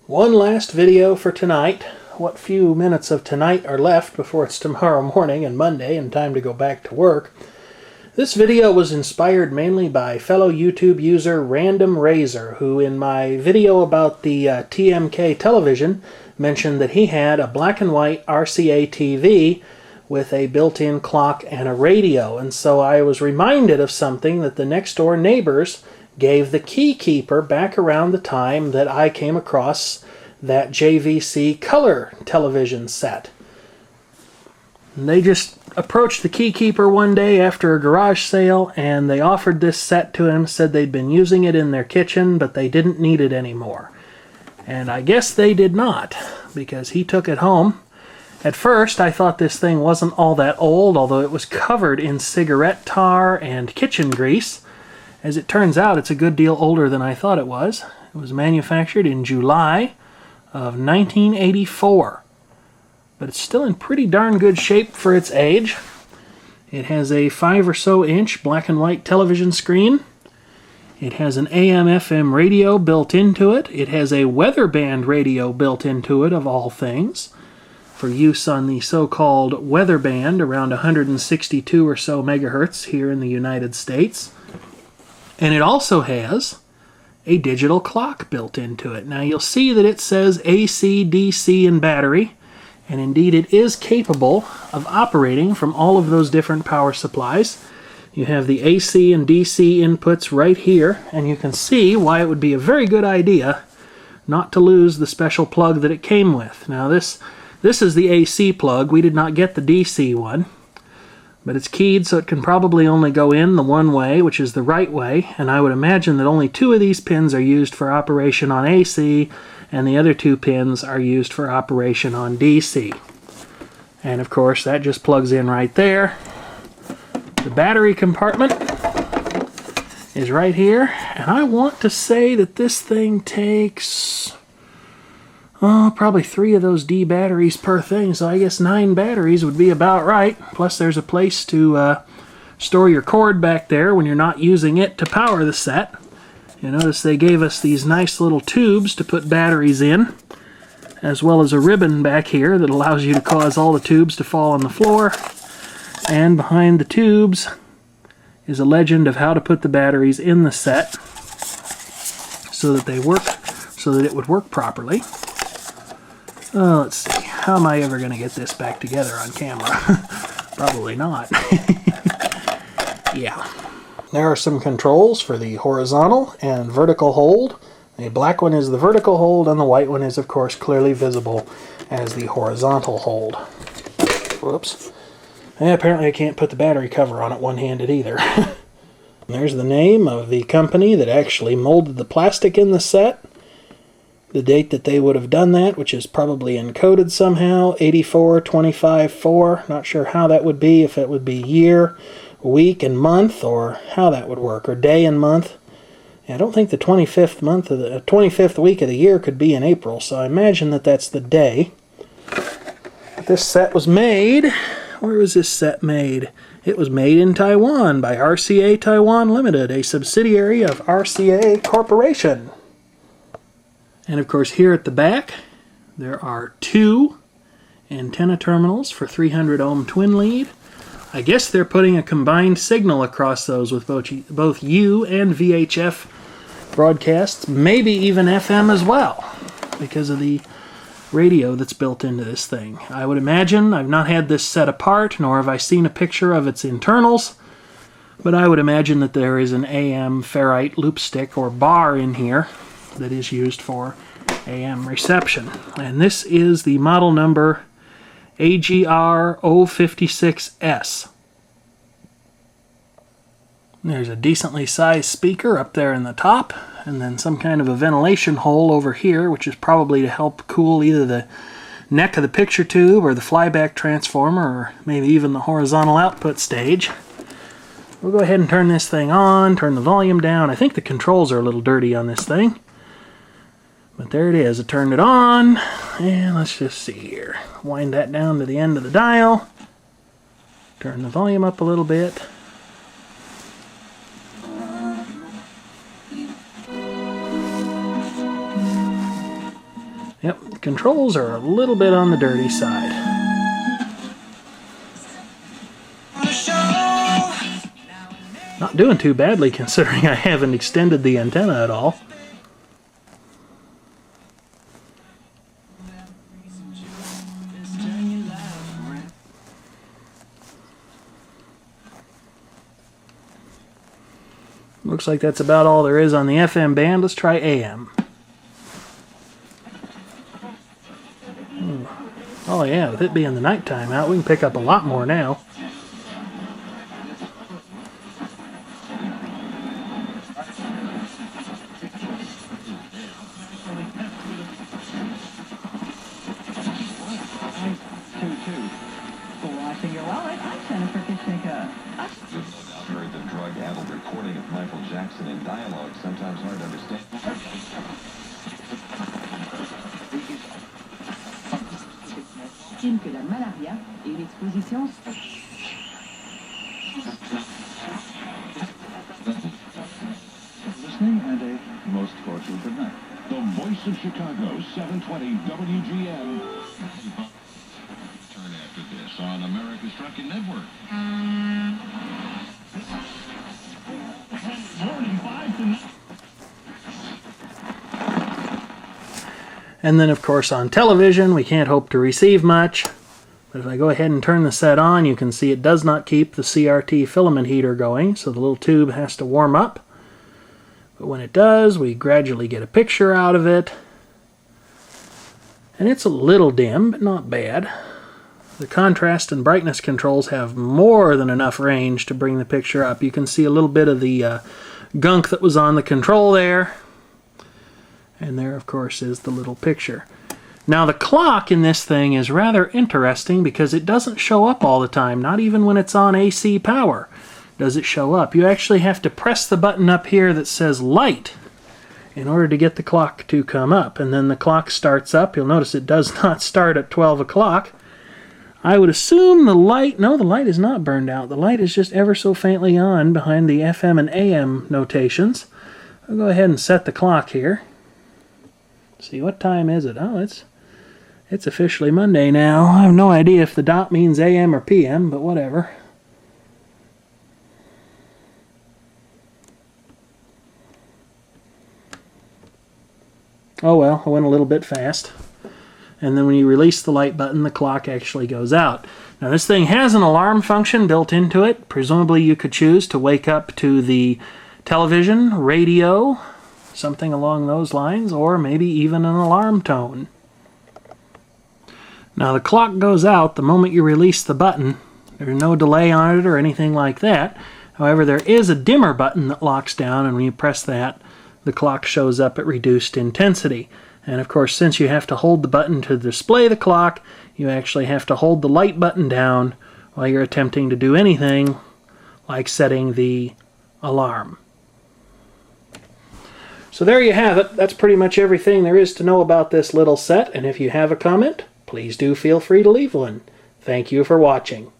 One last video for tonight. What few minutes of tonight are left before it's tomorrow morning and Monday and time to go back to work. This video was inspired mainly by fellow YouTube user randomrazr, who in my video about the TMK television mentioned that he had a black and white RCA TV with a built-in clock and a radio. And so I was reminded of something that the next door neighbors gave the Keykeeper back around the time that I came across that JVC color television set. And they just approached the Keykeeper one day after a garage sale, and they offered this set to him, said they'd been using it in their kitchen, but they didn't need it anymore. And I guess they did not, because he took it home. At first, I thought this thing wasn't all that old, although it was covered in cigarette tar and kitchen grease. As it turns out, it's a good deal older than I thought it was. It was manufactured in July of 1984. But it's still in pretty darn good shape for its age. It has a 5 or so inch black and white television screen. It has an AM/FM radio built into it. It has a weather band radio built into it, of all things, for use on the so-called weather band around 162 or so megahertz here in the United States. And it also has a digital clock built into it. Now you'll see that it says AC, DC, and battery. And indeed it is capable of operating from all of those different power supplies. You have the AC and DC inputs right here, and you can see why it would be a very good idea not to lose the special plug that it came with. Now this is the AC plug. We did not get the DC one, but it's keyed so it can probably only go in the one way, which is the right way, and I would imagine that only 2 of these pins are used for operation on AC, and the other 2 pins are used for operation on DC. And of course that just plugs in right there. The battery compartment is right here, and I want to say that this thing takes probably 3 of those D batteries per thing, so I guess 9 batteries would be about right. Plus there's a place to store your cord back there when you're not using it to power the set. You notice they gave us these nice little tubes to put batteries in, as well as a ribbon back here that allows you to cause all the tubes to fall on the floor. And behind the tubes is a legend of how to put the batteries in the set so that they work, so that it would work properly. Let's see, how am I ever going to get this back together on camera? Probably not. Yeah. There are some controls for the horizontal and vertical hold. The black one is the vertical hold, and the white one is, of course, clearly visible as the horizontal hold. Whoops. And apparently I can't put the battery cover on it one-handed either. There's the name of the company that actually molded the plastic in the set. The date that they would have done that, which is probably encoded somehow, 84-25-4. Not sure how that would be, if it would be year, week, and month, or how that would work, or day and month. I don't think the 25th week of the year could be in April, so I imagine that that's the day. But this set was made. Where was this set made? It was made in Taiwan by RCA Taiwan Limited, a subsidiary of RCA Corporation. And of course here at the back there are 2 antenna terminals for 300 ohm twin lead. I guess they're putting a combined signal across those with both U and VHF broadcasts, maybe even FM as well, because of the radio that's built into this thing. I would imagine, I've not had this set apart, nor have I seen a picture of its internals, but I would imagine that there is an AM ferrite loop stick or bar in here that is used for AM reception. And this is the model number AGR 056S. There's a decently sized speaker up there in the top, and then some kind of a ventilation hole over here, which is probably to help cool either the neck of the picture tube or the flyback transformer, or maybe even the horizontal output stage. We'll go ahead and turn this thing on, turn the volume down. I think the controls are a little dirty on this thing. But there it is. I turned it on, and let's just see here. Wind that down to the end of the dial. Turn the volume up a little bit. Yep, the controls are a little bit on the dirty side. Not doing too badly considering I haven't extended the antenna at all. Looks like that's about all there is on the FM band. Let's try AM. Oh yeah, with it being the nighttime out, we can pick up a lot more now. Que la malaria et l'exposition. Listening and a most cordial good night. The Voice of Chicago, 720 WGN. Turn after this on America's Trucking Network. 45 to... And then, of course, on television, we can't hope to receive much. But if I go ahead and turn the set on, you can see it does not keep the CRT filament heater going, so the little tube has to warm up. But when it does, we gradually get a picture out of it. And it's a little dim, but not bad. The contrast and brightness controls have more than enough range to bring the picture up. You can see a little bit of the gunk that was on the control there. And there, of course, is the little picture. Now, the clock in this thing is rather interesting because it doesn't show up all the time. Not even when it's on AC power does it show up. You actually have to press the button up here that says light in order to get the clock to come up. And then the clock starts up. You'll notice it does not start at 12 o'clock. I would assume the light... No, the light is not burned out. The light is just ever so faintly on behind the FM and AM notations. I'll go ahead and set the clock here. See, what time is it? Oh, it's officially Monday now. I have no idea if the dot means AM or PM, but whatever. Oh well, I went a little bit fast. And then when you release the light button, the clock actually goes out. Now this thing has an alarm function built into it. Presumably you could choose to wake up to the television, radio, something along those lines, or maybe even an alarm tone. Now the clock goes out the moment you release the button. There's no delay on it or anything like that. However, there is a dimmer button that locks down, and when you press that, the clock shows up at reduced intensity. And of course, since you have to hold the button to display the clock, you actually have to hold the light button down while you're attempting to do anything like setting the alarm. So there you have it. That's pretty much everything there is to know about this little set, and if you have a comment, please do feel free to leave one. Thank you for watching.